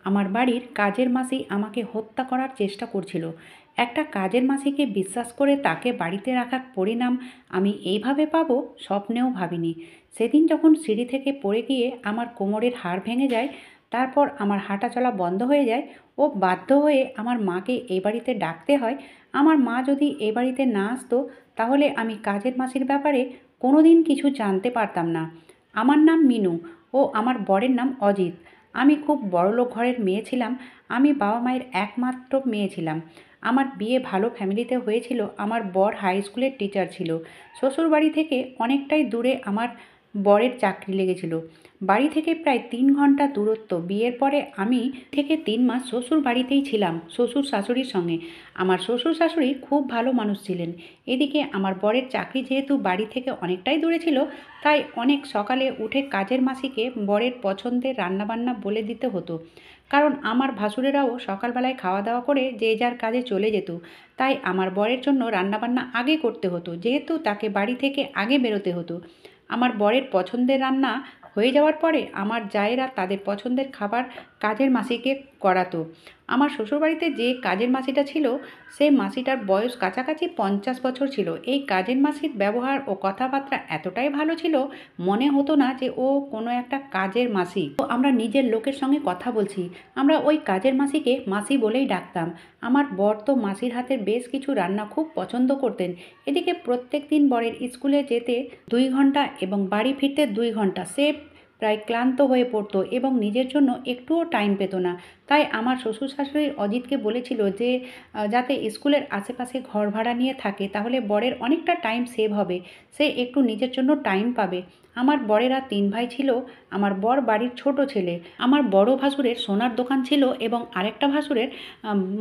আমার বাড়ির কাজের মাসি আমাকে হত্যা করার চেষ্টা করছিল। একটা কাজের মাসিকে বিশ্বাস করে তাকে বাড়িতে রাখার পরিণাম আমি এইভাবে পাবো স্বপ্নেও ভাবিনি। সেদিন যখন সিঁড়ি থেকে পড়ে গিয়ে আমার কোমরের হাড় ভেঙে যায়, তারপর আমার হাঁটা চলা বন্ধ হয়ে যায় ও বাধ্য হয়ে আমার মাকে এই বাড়িতে ডাকতে হয়। আমার মা যদি এ বাড়িতে না আসতো, তাহলে আমি কাজের মাসির ব্যাপারে কোনো দিন কিছু জানতে পারতাম না। আমার নাম মিনু ও আমার বরের নাম অজিত। আমি খুব বড়লোক ঘরের মেয়ে ছিলাম। আমি বাবা মায়ের একমাত্র মেয়ে ছিলাম। আমার বিয়ে ভালো ফ্যামিলিতে হয়েছিল। আমার বর হাই স্কুলের টিচার ছিল। শ্বশুরবাড়ি থেকে অনেকটাই দূরে আমার বরের চাকরি লেগেছিল। বাড়ি থেকে প্রায় 3 ঘন্টা দূরত্ব। বিয়ের পরে আমি থেকে 3 মাস শ্বশুর বাড়িতেই ছিলাম শ্বশুর শাশুড়ির সঙ্গে। আমার শ্বশুর শাশুড়ি খুব ভালো মানুষ ছিলেন। এদিকে আমার বরের চাকরি যেহেতু বাড়ি থেকে অনেকটাই দূরে ছিল, তাই অনেক সকালে উঠে কাজের মাসিকে বরের পছন্দের রান্নাবান্না বলে দিতে হতো। কারণ আমার ভাসুরেরাও সকালবেলায় খাওয়া দাওয়া করে যে যার কাজে চলে যেত। তাই আমার বরের জন্য রান্নাবান্না আগে করতে হতো, যেহেতু তাকে বাড়ি থেকে আগে বেরোতে হতো। আমার বরের পছন্দের রান্না হয়ে যাওয়ার পরে আমার জায়েরা তাদের পছন্দের খাবার কাজের মাসিকে করাতো। আমার শ্বশুরবাড়িতে যে কাজের মাসিটা ছিল, সেই মাসিটার বয়স কাছাকাছি 50 বছর ছিল। এই কাজের মাসির ব্যবহার ও কথাবার্তা এতটাই ভালো ছিল, মনে হতো না যে ও কোনো একটা কাজের মাসি। তো আমরা নিজের লোকের সঙ্গে কথা বলছি। আমরা ওই কাজের মাসিকে মাসি বলেই ডাকতাম। আমার বর তো মাসির হাতের বেশ কিছু রান্না খুব পছন্দ করতেন। এদিকে প্রত্যেক দিন বরের স্কুলে যেতে 2 ঘন্টা এবং বাড়ি ফিরতে 2 ঘন্টা। সে প্রায় ক্লান্ত হয়ে পড়তো এবং নিজের জন্য একটুও টাইম পেত না। তাই আমার শ্বশুর শাশুড়ি অজিতকে বলেছিল যে যাতে স্কুলের আশেপাশে ঘর ভাড়া নিয়ে থাকে, তাহলে বরের অনেকটা টাইম সেভ হবে। সে একটু নিজের জন্য টাইম পাবে। আমার বরেরা 3 ভাই ছিল। আমার বর বাড়ির ছোট ছেলে। আমার বড় ভাসুরের সোনার দোকান ছিল এবং আরেকটা ভাসুরের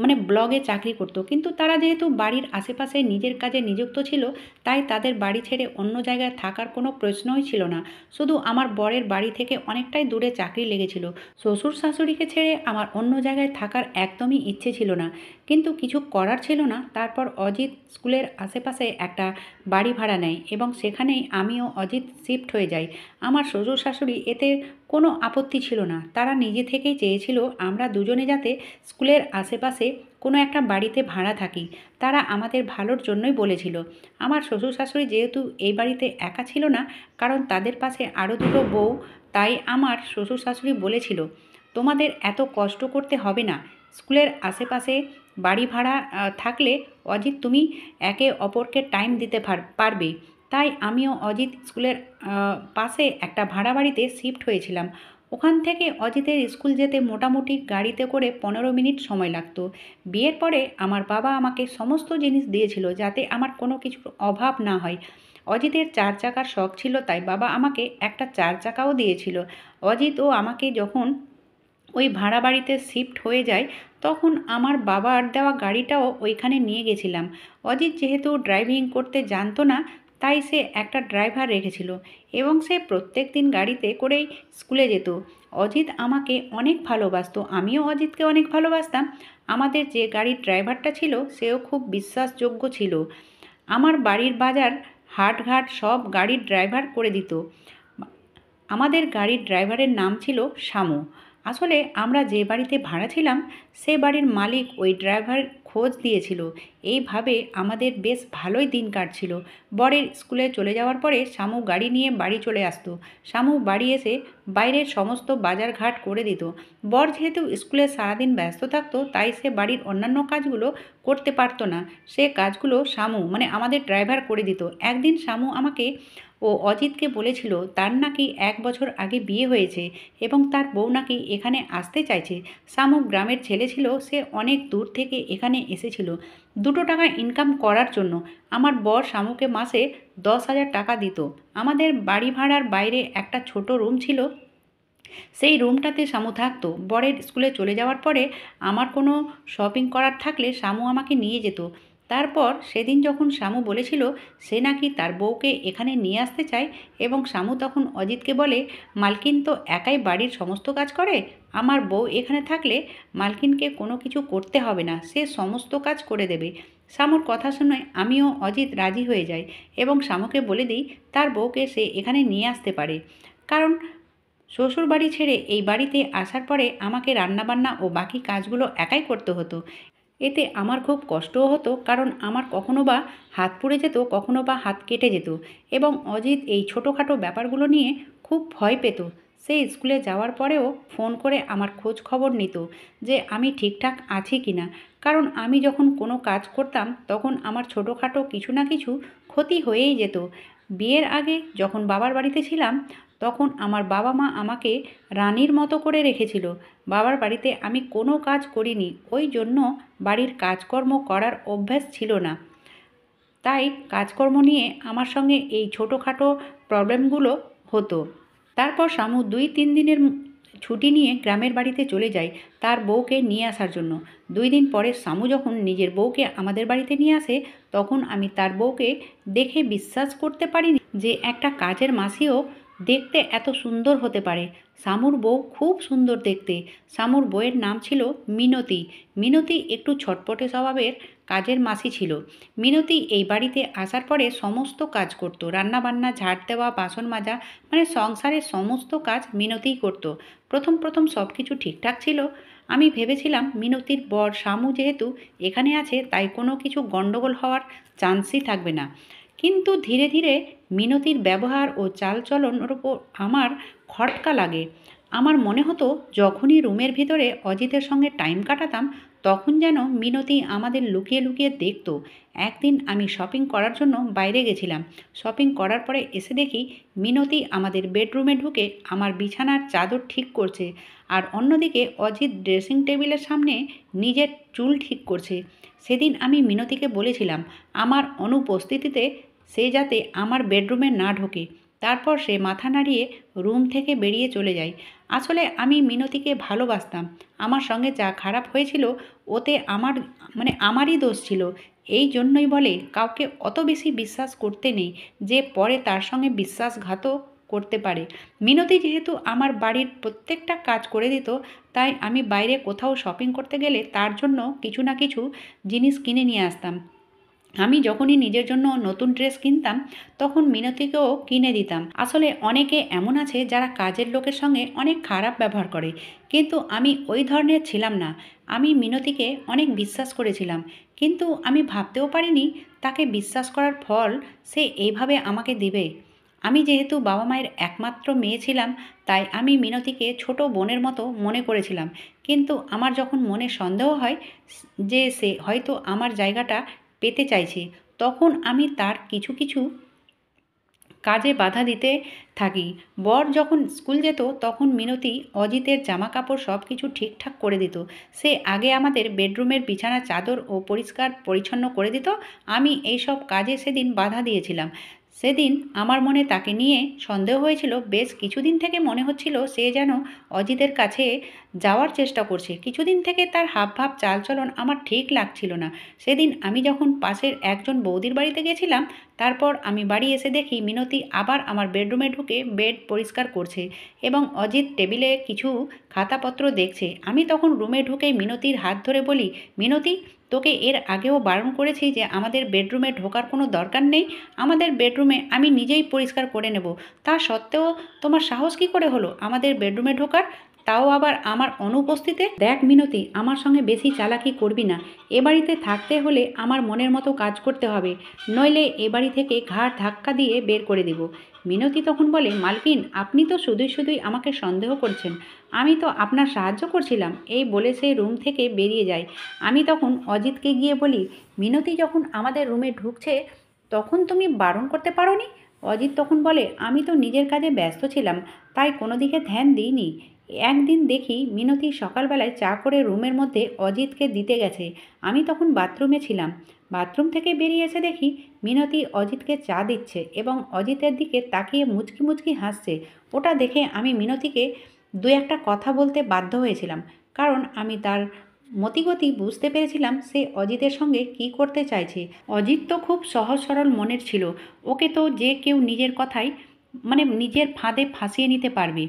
মানে ব্লগে চাকরি করতো। কিন্তু তারা যেহেতু বাড়ির আশেপাশে নিজের কাজে নিযুক্ত ছিল, তাই তাদের বাড়ি ছেড়ে অন্য জায়গায় থাকার কোনো প্রশ্নই ছিল না। শুধু আমার বরের বাড়ি থেকে অনেকটাই দূরে চাকরি লেগেছিল। শ্বশুর শাশুড়িকে ছেড়ে আমার অন্য জায়গায় থাকার একদমই ইচ্ছে ছিল না, কিন্তু কিছু করার ছিল না। তারপর অজিত স্কুলের আশেপাশে একটা বাড়ি ভাড়া নেয় এবং সেখানেই আমিও অজিত শিফট হয়ে যাই। আমার শ্বশুর শাশুড়ি এতে কোনো আপত্তি ছিল না। তারা নিজে থেকেই চেয়েছিল আমরা দুজনে যাতে স্কুলের আশেপাশে কোনো একটা বাড়িতে ভাড়া থাকি। তারা আমাদের ভালোর জন্যই বলেছিল। আমার শ্বশুর শাশুড়ি যেহেতু এই বাড়িতে একা ছিল না, কারণ তাদের পাশে আরও দুটো বউ, তাই আমার শ্বশুর শাশুড়ি বলেছিল, তোমাদের এত কষ্ট করতে হবে না। স্কুলের আশেপাশে বাড়ি ভাড়া থাকলে অজিত তুমি একে অপরকে টাইম দিতে পারবে। তাই আমিও অজিত স্কুলের পাশে একটা ভাড়া বাড়িতে শিফট হয়েছিলাম। ওখান থেকে অজিতের স্কুল যেতে মোটামুটি গাড়িতে করে 15 মিনিট সময় লাগতো। বিয়ের পরে আমার বাবা আমাকে সমস্ত জিনিস দিয়েছিল যাতে আমার কোনো কিছুর অভাব না হয়। অজিতের 4 চাকার শখ ছিল, তাই বাবা আমাকে একটা 4 চাকাও দিয়েছিল। অজিত ও আমাকে যখন ওই ভাড়া বাড়িতে শিফট হয়ে যায়, তখন আমার বাবার দেওয়া গাড়িটাও ওইখানে নিয়ে গেছিলাম। অজিত যেহেতু ড্রাইভিং করতে জানতো না, তাই সে একটা ড্রাইভার রেখেছিল এবং সে প্রত্যেক দিন গাড়িতে করেই স্কুলে যেত। অজিত আমাকে অনেক ভালোবাসতো, আমিও অজিতকে অনেক ভালোবাসতাম। আমাদের যে গাড়ির ড্রাইভারটা ছিল সেও খুব বিশ্বাসযোগ্য ছিল। আমার বাড়ির বাজার হাটঘাট সব গাড়ির ড্রাইভার করে দিত। আমাদের গাড়ির ড্রাইভারের নাম ছিল শামু। আসলে আমরা যে বাড়িতে ভাড়া ছিলাম, সে বাড়ির মালিক ওই ড্রাইভার খোঁজ দিয়েছিল। এইভাবে আমাদের বেশ ভালোই দিন কাটছিল। বরের স্কুলে চলে যাওয়ার পরে শামু গাড়ি নিয়ে বাড়ি চলে আসতো। শামু বাড়ি এসে বাইরের সমস্ত বাজার ঘাট করে দিত। বর যেহেতু স্কুলে সারাদিন ব্যস্ত থাকতো, তাই সে বাড়ির অন্যান্য কাজগুলো করতে পারতো না। সে কাজগুলো শামু মানে আমাদের ড্রাইভার করে দিত। একদিন শামু আমাকে ও অজিতকে বলেছিল তার নাকি 1 বছর আগে বিয়ে হয়েছে এবং তার বউ নাকি এখানে আসতে চাইছে। শামু গ্রামের ছেলে ছিল, সে অনেক দূর থেকে এখানে এসেছিল 2 টাকা ইনকাম করার জন্য। আমার বর শামুকে মাসে 10,000 টাকা দিত। আমাদের বাড়ি ভাড়ার বাইরে একটা ছোট রুম ছিল, সেই রুমটাতে শামু থাকতো। বরের স্কুলে চলে যাওয়ার পরে আমার কোনো শপিং করার থাকলে শামু আমাকে নিয়ে যেত। তারপর সেদিন যখন শামু বলেছিল সে নাকি তার বউকে এখানে নিয়ে আসতে চায়, এবং শামু তখন অজিতকে বলে, মালকিন তো একাই বাড়ির সমস্ত কাজ করে, আমার বউ এখানে থাকলে মালকিনকে কোনো কিছু করতে হবে না, সে সমস্ত কাজ করে দেবে। শামুর কথা শুনে আমিও অজিত রাজি হয়ে যাই এবং শামুকে বলে দিই তার বউকে সে এখানে নিয়ে আসতে পারে। কারণ শ্বশুরবাড়ি ছেড়ে এই বাড়িতে আসার পরে আমাকে রান্নাবান্না ও বাকি কাজগুলো একাই করতে হতো। এতে আমার খুব কষ্টও হতো, কারণ আমার কখনো বা হাত পুড়ে যেত, কখনো বা হাত কেটে যেত এবং অজিত এই ছোটোখাটো ব্যাপারগুলো নিয়ে খুব ভয় পেত। সে স্কুলে যাওয়ার পরেও ফোন করে আমার খোঁজ খবর নিত যে আমি ঠিকঠাক আছি কি না, কারণ আমি যখন কোনো কাজ করতাম তখন আমার ছোটোখাটো কিছু না কিছু ক্ষতি হয়েই যেত। বিয়ের আগে যখন বাবার বাড়িতে ছিলাম তখন আমার বাবা মা আমাকে রানীর মতো করে রেখেছিল। বাবার বাড়িতে আমি কোনো কাজ করিনি, ওই জন্য বাড়ির কাজকর্ম করার অভ্যাস ছিল না। তাই কাজকর্ম নিয়ে আমার সঙ্গে এই ছোটোখাটো প্রবলেমগুলো হতো। তারপর শামু ২-৩ দিনের ছুটি নিয়ে গ্রামের বাড়িতে চলে যায় তার বউকে নিয়ে আসার জন্য। ২ দিন পরে শামু যখন নিজের বউকে আমাদের বাড়িতে নিয়ে আসে, তখন আমি তার বউকে দেখে বিশ্বাস করতে পারিনি যে একটা কাজের মাসিও দেখতে এত সুন্দর হতে পারে। শামুর বউ খুব সুন্দর দেখতে। শামুর বউয়ের নাম ছিল মিনতি। মিনতি একটু ছটপটে স্বভাবের কাজের মাসি ছিল। মিনতি এই বাড়িতে আসার পরে সমস্ত কাজ করত, রান্নাবান্না, ঝাড় দেওয়া, বাসন মাজা, মানে সংসারের সমস্ত কাজ মিনতিই করত। প্রথম প্রথম সব কিছু ঠিকঠাক ছিল। আমি ভেবেছিলাম মিনতির বর শামু যেহেতু এখানে আছে তাই কোনো কিছু গণ্ডগোল হওয়ার চান্সই থাকবে না। কিন্তু ধীরে ধীরে মিনতির ব্যবহার ও চালচলনের ওপর আমার খটকা লাগে। আমার মনে হতো যখনই রুমের ভিতরে অজিতের সঙ্গে টাইম কাটাতাম তখন যেন মিনতি আমাদের লুকিয়ে লুকিয়ে দেখতো। একদিন আমি শপিং করার জন্য বাইরে গেছিলাম। শপিং করার পরে এসে দেখি মিনতি আমাদের বেডরুমে ঢুকে আমার বিছানার চাদর ঠিক করছে, আর অন্যদিকে অজিত ড্রেসিং টেবিলের সামনে নিজের চুল ঠিক করছে। সেদিন আমি মিনতিকে বলেছিলাম আমার অনুপস্থিতিতে সে যাতে আমার বেডরুমে না ঢোকে। তারপর সে মাথা নাড়িয়ে রুম থেকে বেরিয়ে চলে যায়। আসলে আমি মিনতিকে ভালোবাসতাম। আমার সঙ্গে যা খারাপ হয়েছিল ওতে আমারই দোষ ছিল। এই জন্যই বলে কাউকে অত বেশি বিশ্বাস করতে নেই যে পরে তার সঙ্গে বিশ্বাসঘাতও করতে পারে। মিনতি যেহেতু আমার বাড়ির প্রত্যেকটা কাজ করে দিত, তাই আমি বাইরে কোথাও শপিং করতে গেলে তার জন্য কিছু না কিছু জিনিস কিনে নিয়ে আসতাম। আমি যখনই নিজের জন্য নতুন ড্রেস কিনতাম তখন মিনতিকেও কিনে দিতাম। আসলে অনেকে এমন আছে যারা কাজের লোকের সঙ্গে অনেক খারাপ ব্যবহার করে, কিন্তু আমি ওই ধরনের ছিলাম না। আমি মিনতিকে অনেক বিশ্বাস করেছিলাম, কিন্তু আমি ভাবতেও পারিনি তাকে বিশ্বাস করার ফল সে এইভাবে আমাকে দিবে। আমি যেহেতু বাবা মায়ের একমাত্র মেয়ে ছিলাম, তাই আমি মিনতিকে ছোট বোনের মতো মনে করেছিলাম। কিন্তু আমার যখন মনে সন্দেহ হয় যে সে হয়তো আমার জায়গাটা পেতে চাইছে, তখন আমি তার কিছু কিছু কাজে বাধা দিতে থাকি। বর যখন স্কুল যেত তখন মিনতি অজিতের জামা কাপড় সব কিছু ঠিকঠাক করে দিত। সে আগে আমাদের বেডরুমের বিছানা চাদর ও পরিষ্কার পরিচ্ছন্ন করে দিত। আমি এইসব কাজে সেদিন বাধা দিয়েছিলাম। সেদিন আমার মনে তাকে নিয়ে সন্দেহ হয়েছিল। বেশ কিছুদিন থেকে মনে হচ্ছিল সে যেন অজিতের কাছে যাওয়ার চেষ্টা করছে। কিছুদিন থেকে তার হাবভাব চালচলন আমার ঠিক লাগছিল না। সেদিন আমি যখন পাশের একজন বৌদির বাড়িতে গেছিলাম, তারপর আমি বাড়ি এসে দেখি মিনতি আবার আমার বেডরুমে ঢুকে বেড পরিষ্কার করছে এবং অজিত টেবিলে কিছু খাতাপত্র দেখছে। আমি তখন রুমে ঢুকে মিনতির হাত ধরে বলি, মিনতি, তোকে এর আগেও বারণ করেছি যে আমাদের বেডরুমে ঢোকার কোনো দরকার নেই। আমাদের বেডরুমে আমি নিজেই পরিষ্কার করে নেব। তা সত্ত্বেও তোমার সাহস কী করে হলো আমাদের বেডরুমে ঢোকার, তাও আবার আমার অনুপস্থিতিতে? দেখ মিনতি, আমার সঙ্গে বেশি চালাকি করবি না। এ বাড়িতে থাকতে হলে আমার মনের মতো কাজ করতে হবে, নইলে এ বাড়ি থেকে ঘাড় ধাক্কা দিয়ে বের করে দেব। মিনতি তখন বলে, মালকিন, আপনি তো শুধুই শুধুই আমাকে সন্দেহ করছেন। আমি তো আপনার সাহায্য করছিলাম। এই বলে সে রুম থেকে বেরিয়ে যায়। আমি তখন অজিতকে গিয়ে বলি, মিনতি যখন আমাদের রুমে ঢুকছে তখন তুমি বারণ করতে পারোনি? অজিত তখন বলে, আমি তো নিজের কাজে ব্যস্ত ছিলাম, তাই কোনো দিকে ধ্যান দিইনি। একদিন দেখি মিনতি সকালবেলায় চা করে রুমের মধ্যে অজিতকে দিতে গেছে। আমি তখন বাথরুমে ছিলাম। বাথরুম থেকে বেরিয়ে এসে দেখি মিনতি অজিতকে চা দিচ্ছে এবং অজিতের দিকে তাকিয়ে মুচকি মুচকি হাসছে। ওটা দেখে আমি মিনতিকে দু একটা কথা বলতে বাধ্য হয়েছিলাম, কারণ আমি তার মতিগতি বুঝতে পেরেছিলাম সে অজিতের সঙ্গে কী করতে চাইছে। অজিত তো খুব সহজ সরল মনের ছিল। ওকে তো যে কেউ নিজের কথাই নিজের ফাঁদে ফাঁসিয়ে নিতে পারবে।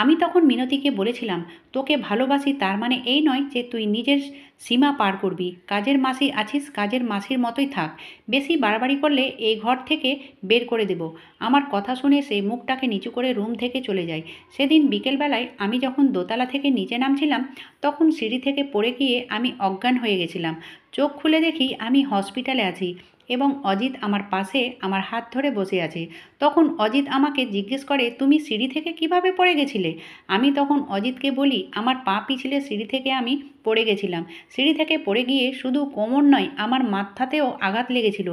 আমি তখন মিনতিকে বলেছিলাম, তোকে ভালোবাসি তার মানে এই নয় যে তুই নিজের সীমা পার করবি। কাজের মাসি আছিস, কাজের মাসির মতোই থাক। বেশি বাড়াবাড়ি করলে এই ঘর থেকে বের করে দেব। আমার কথা শুনে সে মুখটাকে নিচু করে রুম থেকে চলে যায়। সেদিন বিকেলবেলায় আমি যখন দোতলা থেকে নিচে নামছিলাম, তখন সিঁড়ি থেকে পড়ে গিয়ে আমি অজ্ঞান হয়ে গেছিলাম। চোখ খুলে দেখি আমি হসপিটালে আছি এবং অজিত আমার পাশে আমার হাত ধরে বসে আছে। তখন অজিত আমাকে জিজ্ঞেস করে, তুমি সিঁড়ি থেকে কিভাবে পড়ে গেছিলে? আমি তখন অজিতকে বলি, আমার পা পিছলে সিঁড়ি থেকে আমি পড়ে গেছিলাম। সিঁড়ি থেকে পড়ে গিয়ে শুধু কোমর নয়, আমার মাথাতেও আঘাত লেগেছিল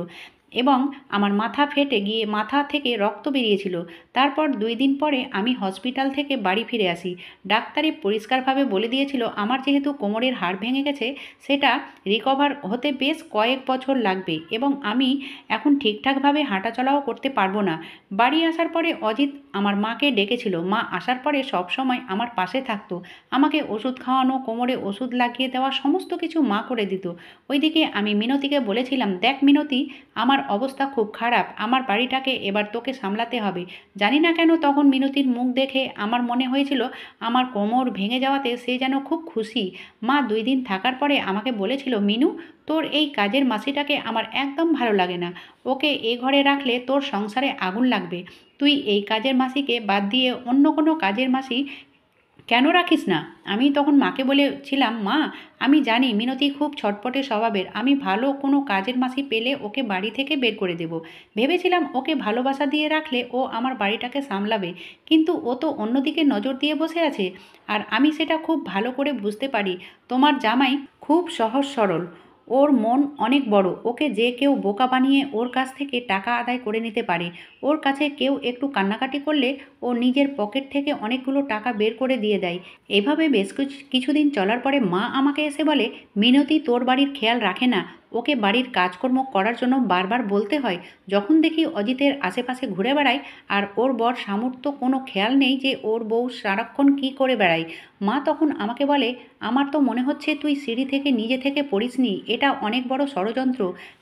এবং আমার মাথা ফেটে গিয়ে মাথা থেকে রক্ত বেরিয়েছিল। তারপর 2 দিন পরে আমি হসপিটাল থেকে বাড়ি ফিরে আসি। ডাক্তারে পরিষ্কারভাবে বলে দিয়েছিল আমার যেহেতু কোমরের হাড় ভেঙে গেছে, সেটা রিকভার হতে বেশ কয়েক বছর লাগবে এবং আমি এখন ঠিকঠাকভাবে হাঁটাচলাও করতে পারবো না। বাড়ি আসার পরে অজিত আমার মাকে ডেকেছিল। মা আসার পরে সবসময় আমার পাশে থাকতো। আমাকে ওষুধ খাওয়ানো, কোমরে ওষুধ লাগিয়ে দেওয়া, সমস্ত কিছু মা করে দিত। ওইদিকে আমি মিনতিকে বলেছিলাম, দেখ মিনতি, আমার অবস্থা খুব খারাপ, আমার বাড়িটাকে এবার তোকে সামলাতে হবে। জানি না কেন তখন মিনতির মুখ দেখে আমার মনে হয়েছিল আমার কোমর ভেঙে যাওয়াতে সে যেন খুব খুশি। মা 2 দিন থাকার পরে আমাকে বলেছিল, মিনু, তোর এই কাজের মাসিটাকে আমার একদম ভালো লাগে না। ওকে এ ঘরে রাখলে তোর সংসারে আগুন লাগবে। তুই এই কাজের মাসিকে বাদ দিয়ে অন্য কোনো কাজের মাসি কেন রাখিস না? আমি তখন মাকে বলেছিলাম, মা, আমি জানি মিনতি খুব ছটপটে স্বভাবের। আমি ভালো কোনো কাজের মাসি পেলে ওকে বাড়ি থেকে বের করে দেব। ভেবেছিলাম ওকে ভালোবাসা দিয়ে রাখলে ও আমার বাড়িটাকে সামলাবে, কিন্তু ও তো অন্যদিকে নজর দিয়ে বসে আছে। আর আমি সেটা খুব ভালো করে বুঝতে পারি। তোমার জামাই খুব সহজ সরল, ওর মন অনেক বড়। ওকে যে কেউ বোকা বানিয়ে ওর কাছ থেকে টাকা আদায় করে নিতে পারে। ওর কাছে কেউ একটু কান্নাকাটি করলে ও নিজের পকেট থেকে অনেকগুলো টাকা বের করে দিয়ে দেয়। এভাবে বেশ কিছুদিন চলার পরে মা আমাকে এসে বলে, মিনতি তোর বাড়ির খেয়াল রাখে না, ওকে বাড়ির কাজকর্ম করার জন্য বারবার বলতে হয়। যখন দেখি অজিতের আশেপাশে ঘুরে বেড়ায় আর ওর বর সামর্থ্য কোনো খেয়াল নেই যে ওর বউ সারাক্ষণ কী করে বেড়ায়। মা তখন আমাকে বলে, আমার তো মনে হচ্ছে তুই সিঁড়ি থেকে নিজে থেকে পড়িসনি, এটা অনেক বড় ষড়যন্ত্র।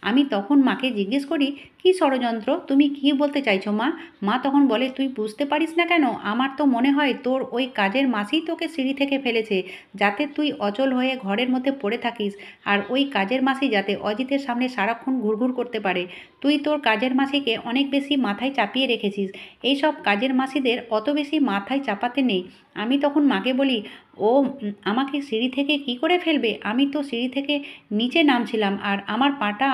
আমি তখন মাকে জিজ্ঞেস করি, কী ষড়যন্ত্র? তুমি কী বলতে চাইছো মা? মা তখন বলে, তুই বুঝতে পারিস না কেন? আমার তো মনে হয় তোর ওই কাজের মাসিই তোকে সিঁড়ি থেকে ফেলেছে, যাতে তুই অচল হয়ে ঘরের মধ্যে পড়ে থাকিস, আর ওই কাজের মাসি যাতে অজিতের সামনে সারাক্ষণ ঘুরঘুর করতে পারে। তুই তোর কাজের মাসিকে অনেক বেশি মাথায় চাপিয়ে রেখেছিস। এইসব কাজের মাসিদের অত বেশি মাথায় চাপাতে নেই। আমি তখন মাকে বলি, ও আমাকে সিঁড়ি থেকে কি করে ফেলবে? আমি তো সিঁড়ি থেকে নিচে নামছিলাম আর আমার পাটা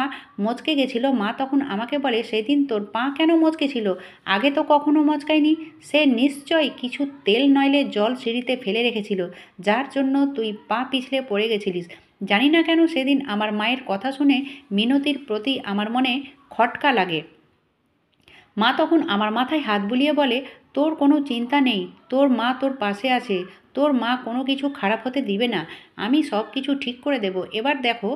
মচকে গেছিল। মা তখন আমাকে বলে, সেদিন তোর পা কেন মচকে ছিল? আগে তো কখনো মচকায়নি। সে নিশ্চয়ই কিছু তেল নইলে জল সিঁড়িতে ফেলে রেখেছিল, যার জন্য তুই পা পিছলে পড়ে গেছিলিস। জানি না কেন সেদিন আমার মায়ের কথা শুনে মিনতির প্রতি আমার মনে খটকা লাগে। মা তখন আমার মাথায় হাত বুলিয়ে বলে, তোর কোনো চিন্তা নেই, তোর মা তোর পাশে আছে, তোর মা কোনো কিছু খারাপ হতে দিবে না, আমি সব কিছু ঠিক করে দেব। এবার দেখো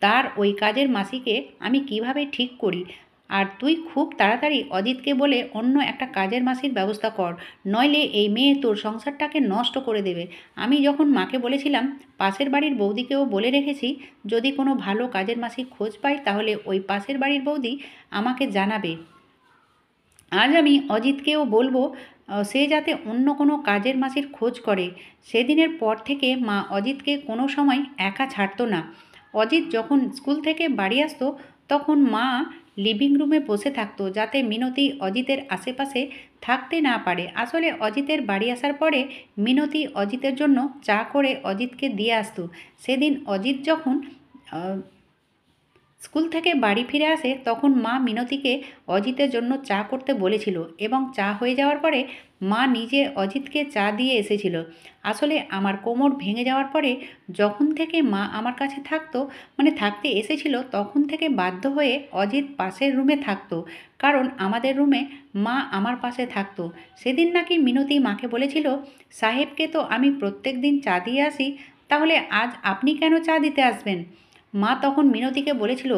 তার ওই কাজের মাসিকে আমি কিভাবে ঠিক করি। আর তুই খুব তাড়াতাড়ি অজিতকে বলে অন্য একটা কাজের মাসির ব্যবস্থা কর, নইলে এই মেয়ে তোর সংসারটাকে নষ্ট করে দেবে। আমি যখন মাকে বলেছিলাম, পাশের বাড়ির বৌদিকেও বলে রেখেছি, যদি কোনো ভালো কাজের মাসি খোঁজ পাই তাহলে ওই পাশের বাড়ির বৌদি আমাকে জানাবে। আজ আমি অজিতকেও বলবো সে যাতে অন্য কোনো কাজের মাসির খোঁজ করে। সেদিনের পর থেকে মা অজিতকে কোনো সময় একা ছাড়তো না। অজিত যখন স্কুল থেকে বাড়ি আসতো তখন মা লিভিং রুমে বসে থাকতো, যাতে মিনতি অজিতের আশেপাশে থাকতে না পারে। আসলে অজিতের বাড়ি আসার পরে মিনতি অজিতের জন্য চা করে অজিতকে দিয়ে আসতো। সেদিন অজিত যখন স্কুল থেকে বাড়ি ফিরে আসে তখন মা মিনতিকে অজিতের জন্য চা করতে বলেছিল এবং চা হয়ে যাওয়ার পরে মা নিজে অজিতকে চা দিয়ে এসেছিল। আসলে আমার কোমর ভেঙে যাওয়ার পরে যখন থেকে মা আমার কাছে থাকতো, মানে থাকতে এসেছিল, তখন থেকে বাধ্য হয়ে অজিত পাশের রুমে থাকতো, কারণ আমাদের রুমে মা আমার পাশে থাকতো। সেদিন নাকি মিনতি মাকে বলেছিল, সাহেবকে তো আমি প্রত্যেক দিন চা দিয়ে আসি, তাহলে আজ আপনি কেন চা দিতে আসবেন? মা তখন মিনতিকে বলেছিল,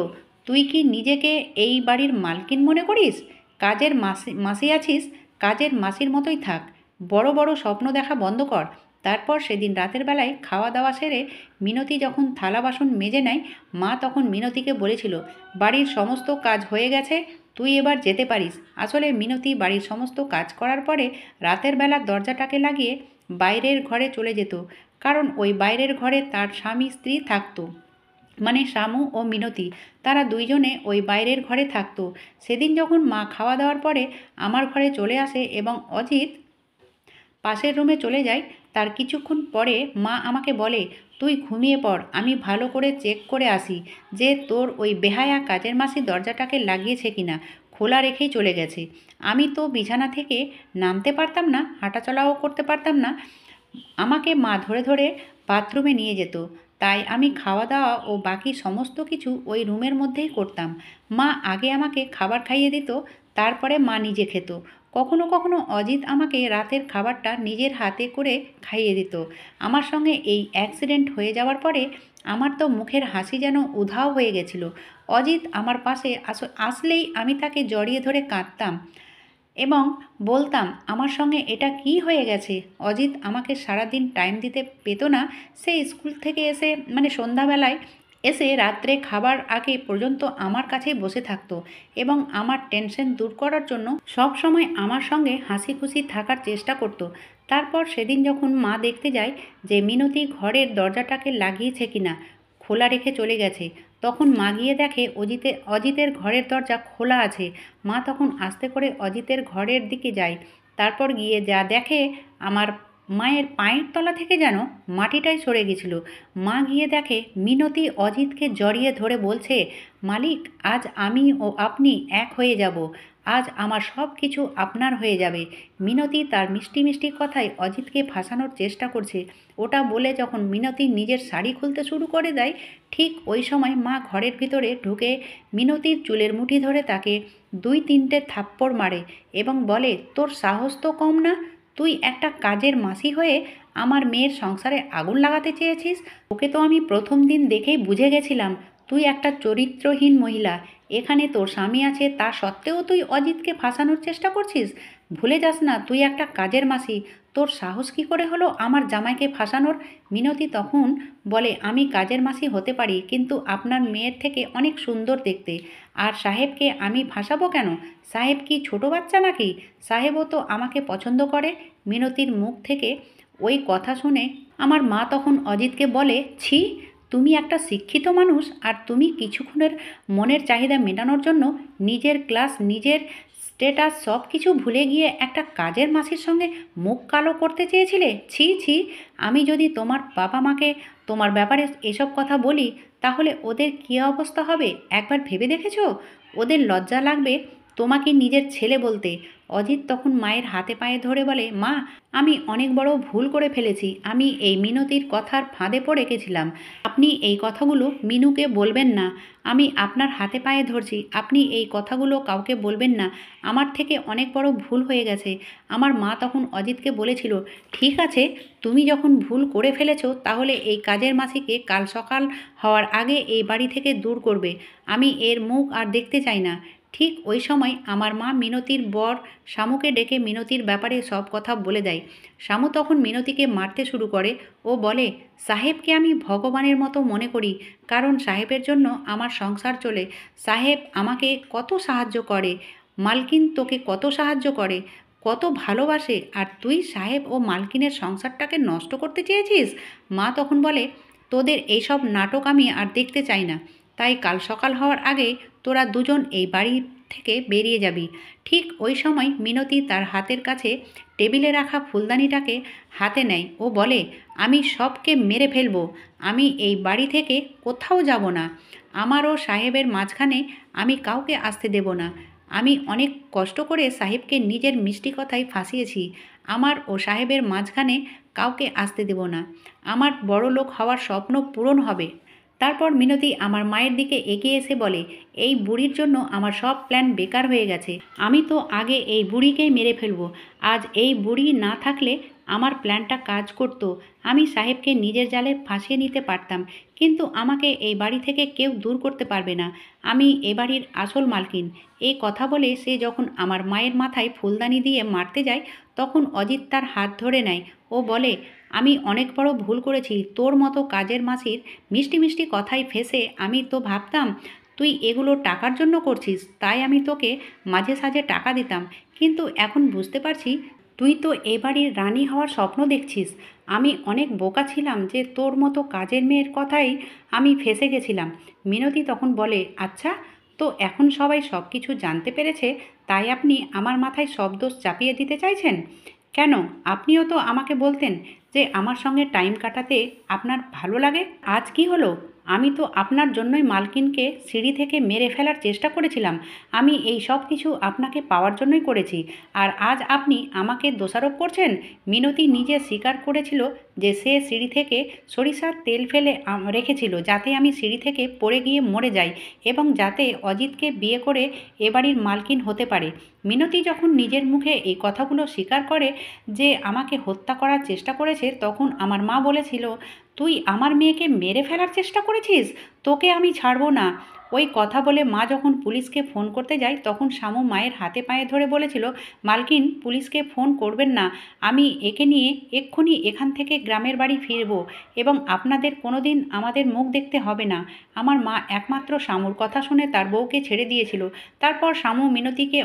তুই কি নিজেকে এই বাড়ির মালকিন মনে করিস? কাজের মাসি মাসি আছিস, কাজের মাসির মতোই থাক। বড় বড় স্বপ্ন দেখা বন্ধ কর। তারপর সেদিন রাতের বেলায় খাওয়া দাওয়া সেরে মিনতি যখন থালা বাসন মেজে নেয়, মা তখন মিনতিকে বলেছিল, বাড়ির সমস্ত কাজ হয়ে গেছে, তুই এবার যেতে পারিস। আসলে মিনতি বাড়ির সমস্ত কাজ করার পরে রাতের বেলা দরজাটাকে লাগিয়ে বাইরের ঘরে চলে যেত, কারণ ওই বাইরের ঘরে তার স্বামী স্ত্রী থাকতো, মানে শামু ও মিনতি। তারা দুইজনে ওই বাইরের ঘরে থাকতো। সেদিন যখন মা খাওয়া দাওয়ার পরে আমার ঘরে চলে আসে এবং অজিত পাশের রুমে চলে যায়, তার কিছুক্ষণ পরে মা আমাকে বলে, তুই ঘুমিয়ে পড়, আমি ভালো করে চেক করে আসি যে তোর ওই বেহায়া কাজের মাসি দরজাটাকে লাগিয়েছে কিনা, খোলা রেখেই চলে গেছে। আমি তো বিছানা থেকে নামতে পারতাম না, হাঁটাচলাও করতে পারতাম না। আমাকে মা ধরে ধরে বাথরুমে নিয়ে যেত, তাই আমি খাওয়া দাওয়া ও বাকি সমস্ত কিছু ওই রুমের মধ্যেই করতাম। মা আগে আমাকে খাবার খাইয়ে দিত, তারপরে মা নিজে খেত। কখনো কখনো অজিত আমাকে রাতের খাবারটা নিজের হাতে করে খাইয়ে দিত। আমার সঙ্গে এই অ্যাক্সিডেন্ট হয়ে যাওয়ার পরে আমার তো মুখের হাসি যেন উধাও হয়ে গেছিল। অজিত আমার পাশে আসলেই আমি তাকে জড়িয়ে ধরে কাঁদতাম এবং বলতাম আমার সঙ্গে এটা কি হয়ে গেছে। অজিত আমাকে সারাদিন টাইম দিতে পেত না। সে স্কুল থেকে এসে, মানে সন্ধ্যাবেলায় এসে রাত্রে খাবার আগে পর্যন্ত আমার কাছেই বসে থাকতো এবং আমার টেনশন দূর করার জন্য সব সময় আমার সঙ্গে হাসি খুশি থাকার চেষ্টা করতো। তারপর সেদিন যখন মা দেখতে যায় যে মিনতি ঘরের দরজাটাকে লাগিয়েছে কিনা, খোলা রেখে চলে গেছে, তখন মা গিয়ে দেখে অজিতের ঘরের দরজা খোলা আছে। মা তখন আস্তে করে অজিতের ঘরের দিকে যায়। তারপর গিয়ে যা দেখে, আমার মায়ের পায়ের তলা থেকে যেন মাটিটাই সরে গেছিল। মা গিয়ে দেখে মিনতি অজিতকে জড়িয়ে ধরে বলছে, মালিক, আজ আমি ও আপনি এক হয়ে যাব, আজ আমার সব কিছু আপনার হয়ে যাবে। মিনতি তার মিষ্টি মিষ্টি কথায় অজিতকে ফাঁসানোর চেষ্টা করছে। ওটা বলে যখন মিনতি নিজের শাড়ি খুলতে শুরু করে দেয়, ঠিক ওই সময় মা ঘরের ভিতরে ঢুকে মিনতির চুলের মুঠি ধরে তাকে 2-3টে থাপ্পড় মারে এবং বলে, তোর সাহস তো কম না, তুই একটা কাজের মাসি হয়ে আমার মেয়ের সংসারে আগুন লাগাতে চেয়েছিস। ওকে তো আমি প্রথম দিন দেখেই বুঝে গেছিলাম তুই একটা চরিত্রহীন মহিলা। এখানে তোর স্বামী আছে, তা সত্ত্বেও তুই অজিতকে ফাঁসানোর চেষ্টা করছিস। ভুলে যাস না তুই একটা কাজের মাসি। তোর সাহস কী করে হলো আমার জামাইকে ফাঁসানোর? মিনতি তখন বলে, আমি কাজের মাসি হতে পারি, কিন্তু আপনার মেয়ের থেকে অনেক সুন্দর দেখতে। আর সাহেবকে আমি ফাঁসাবো কেন? সাহেব কি ছোট বাচ্চা নাকি? সাহেবও তো আমাকে পছন্দ করে। মিনতির মুখ থেকে ওই কথা শুনে আমার মা তখন অজিতকে বলে, ছি, তুমি একটা শিক্ষিত মানুষ আর তুমি কিছুক্ষণের মনের চাহিদা মেটানোর জন্য নিজের ক্লাস, নিজের স্টেটাস সব কিছু ভুলে গিয়ে একটা কাজের মাসির সঙ্গে মুখ কালো করতে চেয়েছিলে। ছি ছি, আমি যদি তোমার বাবা মাকে তোমার ব্যাপারে এসব কথা বলি তাহলে ওদের কী অবস্থা হবে একবার ভেবে দেখেছো? ওদের লজ্জা লাগবে তোমাকে নিজের ছেলে বলতে। অজিত তখন মায়ের হাতে পায়ে ধরে বলে, মা, আমি অনেক বড় ভুল করে ফেলেছি। আমি এই মিনতির কথার ফাঁদে পড়ে গেছিলাম। আপনি এই কথাগুলো মিনুকে বলবেন না। আমি আপনার হাতে পায়ে ধরছি, আপনি এই কথাগুলো কাউকে বলবেন না। আমার থেকে অনেক বড় ভুল হয়ে গেছে। আমার মা তখন অজিতকে বলেছিল, ঠিক আছে, তুমি যখন ভুল করে ফেলেছো তাহলে এই কাজের মাসিকে কাল সকাল হওয়ার আগে এই বাড়ি থেকে দূর করবে। আমি এর মুখ আর দেখতে চাই না। ঠিক ওই সময় আমার মা মিনতির বর শামুকে ডেকে মিনতির ব্যাপারে সব কথা বলে দেয়। শামু তখন মিনতিকে মারতে শুরু করে। ও বলে, সাহেবকে আমি ভগবানের মতো মনে করি, কারণ সাহেবের জন্য আমার সংসার চলে। সাহেব আমাকে কত সাহায্য করে, মালকিন তোকে কত সাহায্য করে, কত ভালোবাসে, আর তুই সাহেব ও মালকিনের সংসারটাকে নষ্ট করতে চেয়েছিস। মা তখন বলে, তোদের এইসব নাটক আমি আর দেখতে চাই না। তাই কাল সকাল হওয়ার আগে তোরা দুজন এই বাড়ি থেকে বেরিয়ে যাবি। ঠিক ওই সময় মিনতি তার হাতের কাছে টেবিলে রাখা ফুলদানিটাকে হাতে নেয় ও বলে, আমি সবকে মেরে ফেলবো। আমি এই বাড়ি থেকে কোথাও যাব না। আমার ও সাহেবের মাঝখানে আমি কাউকে আসতে দেব না। আমি অনেক কষ্ট করে সাহেবকে নিজের মিষ্টি কথায় ফাঁসিয়েছি। আমার ও সাহেবের মাঝখানে কাউকে আসতে দেব না। আমার বড়লোক হওয়ার স্বপ্ন পূরণ হবে। তারপর মিনতি আমার মায়ের দিকে এগিয়ে এসে বলে, এই বুড়ির জন্য আমার সব প্ল্যান বেকার হয়ে গেছে। আমি তো আগে এই বুড়িকেই মেরে ফেলবো। আজ এই বুড়ি না থাকলে আমার প্ল্যানটা কাজ করত। আমি সাহেবকে নিজের জালে ফাঁসিয়ে নিতে পারতাম, কিন্তু আমাকে এই বাড়ি থেকে কেউ দূর করতে পারবে না। আমি এ বাড়ির আসল মালকিন। এই কথা বলে সে যখন আমার মায়ের মাথায় ফুলদানি দিয়ে মারতে যায়, তখন অজিত তার হাত ধরে নেয় ও বলে, আমি অনেক বড় ভুল করেছি। তোর মতো কাজের মাসির মিষ্টি মিষ্টি কথায় ফেঁসে আমি তো ভাবতাম তুই এগুলো টাকার জন্য করছিস, তাই আমি তোকে মাঝে সাঝে টাকা দিতাম, কিন্তু এখন বুঝতে পারছি তুই তো এ বাড়ির রানী হওয়ার স্বপ্ন দেখছিস। আমি অনেক বোকা ছিলাম যে তোর মতো কাজের মেয়ের কথাই আমি ফেঁসে গেছিলাম। মিনতি তখন বলে, আচ্ছা, তো এখন সবাই সব কিছু জানতে পেরেছে, তাই আপনি আমার মাথায় সব দোষ চাপিয়ে দিতে চাইছেন? কেন? আপনিও তো আমাকে বলতেন যে আমার সঙ্গে টাইম কাটাতে আপনার ভালো লাগে। আজ কি হলো? আমি তো আপনার জন্যই মালকিনকে সিঁড়ি থেকে মেরে ফেলার চেষ্টা করেছিলাম। আমি এই সব কিছু আপনাকে পাওয়ার জন্যই করেছি, আর আজ আপনি আমাকে দোষারোপ করছেন। মিনতি নিজে স্বীকার করেছিল যে সে সিঁড়ি থেকে সরিষার তেল ফেলে রেখেছিল যাতে আমি সিঁড়ি থেকে পড়ে গিয়ে মরে যাই এবং যাতে অজিতকে বিয়ে করে এ বাড়ির মালকিন হতে পারে। মিনতি যখন নিজের মুখে এই কথাগুলো স্বীকার করে যে আমাকে হত্যা করার চেষ্টা করেছে, তখন আমার মা বলেছিল, তুই আমার মেয়েকে মেরে ফেলার চেষ্টা করেছিস, তোকে আমি ছাড়বো না। ওই কথা বলে মা যখন পুলিশকে ফোন করতে যায়, তখন শামু মায়ের হাতে পায়ে ধরে বলেছিল, মালকিন, পুলিশকে ফোন করবেন না, আমি একে নিয়ে এক্ষুনি এখান থেকে গ্রামের বাড়ি ফিরব এবং আপনাদের কোনোদিন আমাদের মুখ দেখতে হবে না। আমার মা একমাত্র শামুর কথা শুনে তার বউকে ছেড়ে দিয়েছিল। তারপর শামু মিনতিকে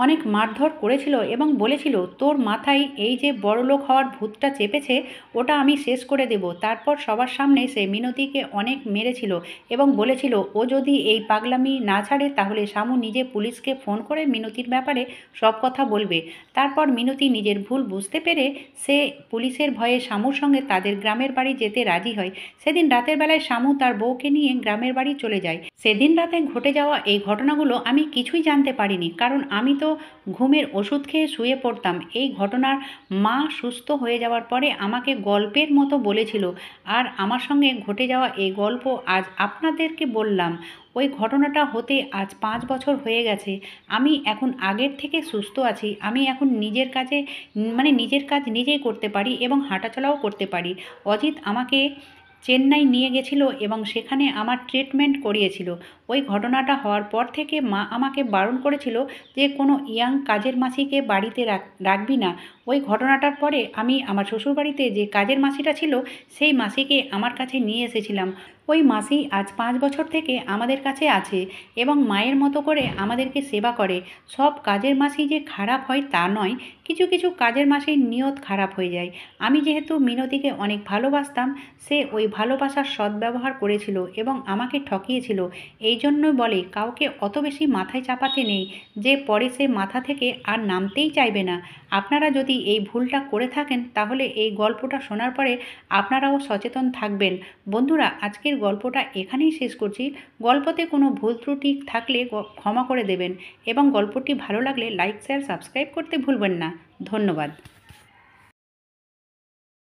অনেক মারধর করেছিল এবং বলেছিল, তোর মাথায় এই যে বড়লোক হওয়ার ভূতটা চেপেছে, ওটা আমি শেষ করে দেব। তারপর সবার সামনে সে মিনতিকে অনেক মেরেছিল এবং বলেছিল, ও যদি এই পাগলামি না ছাড়ে তাহলে শামু নিজে পুলিশকে ফোন করে মিনতির ব্যাপারে সব কথা বলবে। তারপর মিনতি নিজের ভুল বুঝতে পেরে সে পুলিশের ভয়ে শামুর সঙ্গে তাদের গ্রামের বাড়ি যেতে রাজি হয়। সেদিন রাতের বেলায় শামু তার বউকে নিয়ে গ্রামের বাড়ি চলে যায়। সেদিন রাতে ঘটে যাওয়া এই ঘটনাগুলো আমি কিছুই জানতে পারিনি, কারণ আমি তো ঘুমের ওষুধ খেয়ে শুয়ে পড়তাম। এই ঘটনার মা সুস্থ হয়ে যাওয়ার পরে আমাকে গল্পের মতো বলেছিল, আর আমার সঙ্গে ঘটে যাওয়া এই গল্প আজ আপনাদেরকে বললাম। ওই ঘটনাটা হতে আজ 5 বছর হয়ে গেছে। আমি এখন আগের থেকে সুস্থ আছি। আমি এখন নিজের কাজে নিজের কাজ নিজেই করতে পারি এবং হাঁটাচলাও করতে পারি। অজিত আমাকে চেন্নাই নিয়ে গেছিল এবং সেখানে আমার ট্রিটমেন্ট করিয়েছিল। ওই ঘটনাটা হওয়ার পর থেকে মা আমাকে বারণ করেছিল যে কোনো ইয়াং কাজের মাসিকে বাড়িতে রাখবি না। ওই ঘটনাটার পরে আমি আমার শ্বশুরবাড়িতে যে কাজের মাসিটা ছিল সেই মাসিকে আমার কাছে নিয়ে এসেছিলাম। ওই মাসি আজ 5 বছর থেকে আমাদের কাছে আছে এবং মায়ের মতো করে আমাদেরকে সেবা করে। সব কাজের মাসি যে খারাপ হয় তা নয়, কিছু কিছু কাজের মাসির নিয়ত খারাপ হয়ে যায়। আমি যেহেতু মিনতিকে অনেক ভালোবাসতাম, সে ওই ভালোবাসার সদ্ব্যবহার করেছিল এবং আমাকে ঠকিয়েছিল। এই জন্যই বলে, কাউকে অত বেশি মাথায় চাপাতে নেই যে পরে সে মাথা থেকে আর নামতেই চাইবে না। আপনারা যদি এই ভুলটা করে থাকেন তাহলে এই গল্পটা শোনার পরে আপনারাও সচেতন থাকবেন। বন্ধুরা, আজকের গল্পটা এখানেই শেষ করছি। গল্পতে কোনো ভুল ত্রুটি থাকলে ক্ষমা করে দেবেন এবং গল্পটি ভালো লাগলে লাইক, শেয়ার, সাবস্ক্রাইব করতে ভুলবেন না। ধন্যবাদ।